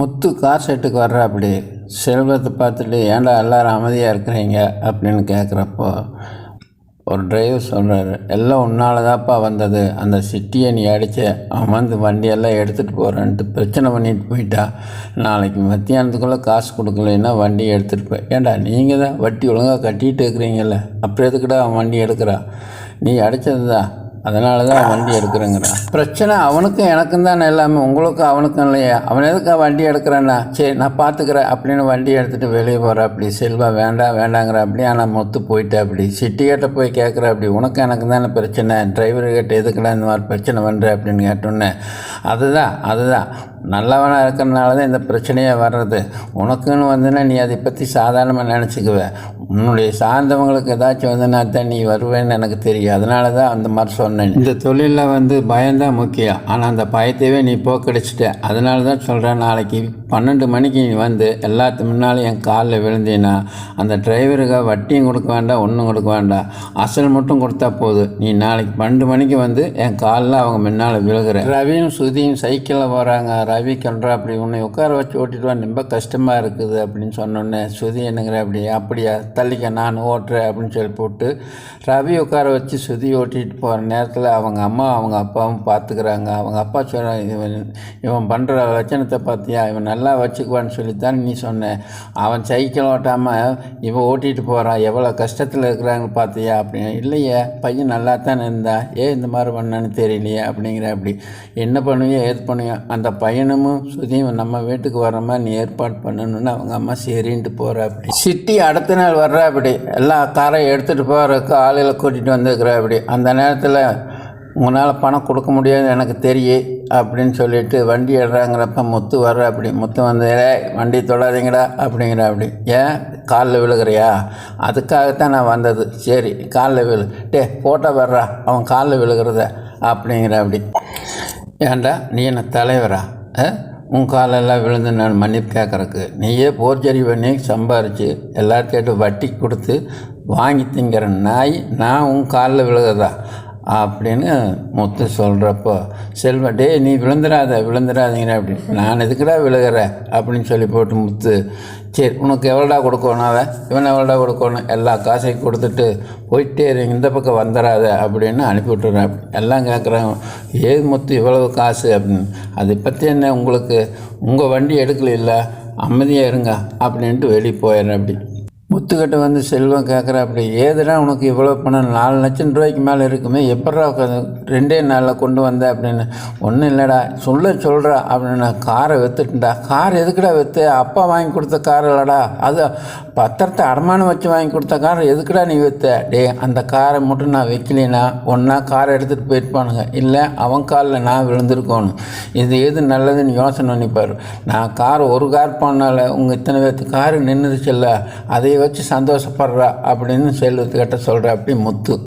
முத்து car செட்டுக்கு வர்றாப்படி செல்வத்தை பார்த்துட்டு ஏன்டா எல்லோரும் அமைதியாக இருக்கிறீங்க அப்படின்னு கேட்குறப்போ ஒரு டிரைவர் சொல்கிறாரு, எல்லாம் உன்னால தான்ப்பா வந்தது, அந்த சிட்டியை நீ அடித்த அவன் வந்து வண்டியெல்லாம் எடுத்துகிட்டு போகிறேன்ட்டு பிரச்சனை பண்ணிட்டு போயிட்டா. நாளைக்கு மத்தியானத்துக்குள்ளே காசு கொடுக்கலைன்னா வண்டியை எடுத்துகிட்டு போய். ஏன்டா நீங்கள் தான் வட்டி ஒழுங்காக கட்டிகிட்டு இருக்கிறீங்கல்ல, அப்புறம் எதுக்குடா அவன் வண்டி எடுக்கிறா? நீ அடித்தது தான், அதனால தான் வண்டி எடுக்கிறேங்கிறான். பிரச்சனை அவனுக்கும் எனக்கும் தானே, எல்லாமே உங்களுக்கும் அவனுக்கும் இல்லையா? அவன் எதுக்கு வண்டி எடுக்கிறான்னா, சரி நான் பார்த்துக்கிறேன் அப்படின்னு வண்டி எடுத்துகிட்டு வெளியே போகிற அப்படி. செல்வா வேண்டாங்கிற அப்படி. ஆனால் மொத்து போயிட்டா அப்படி. சிட்டிக்கிட்ட போய் கேட்குற அப்படி, உனக்கும் எனக்கு தானே பிரச்சனை, டிரைவர்கிட்ட எதுக்குடா இந்த மாதிரி பிரச்சனை பண்ணுற அப்படின்னு கேட்டோன்னே, அதுதான் நல்லவனாக இருக்கிறனால தான் இந்த பிரச்சனையே வர்றது. உனக்குன்னு வந்துன்னா நீ அதை பற்றி சாதாரணமாக நினச்சிக்குவேன். உன்னுடைய சார்ந்தவங்களுக்கு ஏதாச்சும் வந்துன்னா தான் நீ வருவேன்னு எனக்கு தெரியும். அதனால தான் அந்த மாதிரி சொன்னேன். இந்த தொழிலில் வந்து பயம்தான் முக்கியம். ஆனால் அந்த பயத்தையே நீ போக்கடிச்சிட்ட. அதனால தான் சொல்கிறேன், நாளைக்கு 12 மணிக்கு நீ வந்து எல்லாத்துக்கு முன்னாலும் என் காலில் விழுந்தீன்னா அந்த டிரைவருக்கு வட்டியும் கொடுக்க வேண்டாம், ஒன்றும் கொடுக்க வேண்டாம், அசல் மட்டும் கொடுத்தா போதும். நீ நாளைக்கு 12 மணிக்கு வந்து என் காலில் அவங்க முன்னால் விழுகிற. ரவியும் சுதியும் சைக்கிளில் போகிறாங்க. ரவி கன்றா அப்படி, உன்னை உட்கார வச்சு ஓட்டிட்டு வா, ரொம்ப கஷ்டமாக இருக்குது அப்படின்னு சொன்னோன்னே சுதி என்னங்கிற அப்படியா தள்ளிக்க நான் ஓட்டுறேன் அப்படின்னு சொல்லி போட்டு ரவி உட்கார வச்சு சுதி ஓட்டிகிட்டு போகிற நேரத்தில் அவங்க அம்மா அவங்க அப்பாவும் பார்த்துக்கிறாங்க. அவங்க அப்பா சொல்கிறாங்க, இவன் பண்ணுற லட்சணத்தை பார்த்தியா, இவன் நல்லா வச்சுக்குவான்னு சொல்லித்தான் நீ சொன்னேன். அவன் சைக்கிள் ஓட்டாமல் இவன் ஓட்டிகிட்டு போகிறான், எவ்வளோ கஷ்டத்தில் இருக்கிறாங்க பார்த்தியா அப்படின்னு. இல்லையே, பையன் நல்லா தானே இருந்தா, இந்த மாதிரி பண்ணான்னு தெரியலையே அப்படிங்கிற அப்படி. என்ன பண்ணுவியோ ஏது பண்ணுவியோ, அந்த பையனும் சுதியும் நம்ம வீட்டுக்கு வர மாதிரி நீ ஏற்பாடு பண்ணணுன்னு அவங்க அம்மா சரின்ட்டு போகிற அப்படி. சிட்டி அடுத்த நாள் வர்ற அப்படி. எல்லா காரையும் எடுத்துகிட்டு போகிறதுக்கு ஆளுகளை கூட்டிகிட்டு வந்துருக்குற அப்படி. அந்த நேரத்தில் உங்களால் பணம் கொடுக்க முடியாது எனக்கு தெரியும் அப்படின்னு சொல்லிட்டு வண்டி எடுறாங்கிறப்ப முத்து வர்ற அப்படி. முத்து வந்து, வண்டி தொடாதீங்கடா அப்படிங்கிற அப்படி. ஏன் காலில் விழுகிறியா? அதுக்காகத்தான் நான் வந்தது. சரி காலில் விழு, போட்டோ வர்றா அவன் காலில் விழுகிறத அப்படிங்கிற அப்படி. ஏன்டா நீ என்ன தலைவரா? உன் காலெல்லாம் விழுந்து நான் மன்னிப்பு கேட்குறக்கு நீயே போர்ச்சரி பண்ணி சம்பாரித்து எல்லாத்தையும் வட்டி கொடுத்து வாங்கி திங்கிற நாய், நான் உன் காலில் விழுகிறதா அப்படின்னு முத்து சொல்கிறப்போ செல்வா, நீ விழுந்துடாதீங்கிற அப்படி. நான் எதுக்குடா விழுகிறேன் அப்படின்னு சொல்லி போட்டு முத்து, சரி உனக்கு எவ்வளோடா கொடுக்கணும், இவன் எவ்வளோடா கொடுக்கணும், எல்லா காசையும் கொடுத்துட்டு போயிட்டே இந்த பக்கம் வந்துடாத அப்படின்னு அனுப்பி விட்டுறேன். எல்லாம் கேட்குறாங்க, ஏது முத்து இவ்வளவு காசு அப்படின்னு. அதை பற்றி என்ன உங்களுக்கு, உங்கள் வண்டி எடுக்கல, அமைதியாக இருங்க அப்படின்ட்டு வெளியே போயிடுறேன் அப்படி. முத்துக்கிட்ட வந்து செல்வம் கேட்குற அப்படி, ஏதுடா உனக்கு இவ்வளோ பணம், 4 லட்சம் ரூபாய்க்கு மேலே இருக்குமே, எப்படா 2 நாளில் கொண்டு வந்த அப்படின்னு. ஒன்றும் இல்லைடா சொல்கிறா அப்படின்னு. காரை விற்றுட்டுண்டா. கார் எதுக்குடா விற்று? அப்பா வாங்கி கொடுத்த கார் இல்லைடா, அது பத்திரத்தை அடமானம் வச்சு வாங்கி கொடுத்த கார் எதுக்குடா நீ விற்ற? அந்த காரை மட்டும் நான் வைக்கலைன்னா ஒன்றா காரை எடுத்துகிட்டு போயிருப்பானுங்க, இல்லை அவன் காலில் நான் விழுந்திருக்கணும். இது எது நல்லதுன்னு யோசனை பண்ணிப்பார். நான் ஒரு கார் போனால உங்கள் இத்தனை பேர்த்து காரு நின்றுச்சுல்ல, அதை வச்சு சந்தோஷப்படுறா அப்படின்னு செல்வத்துக்கிட்ட சொல்கிற அப்படி முத்து.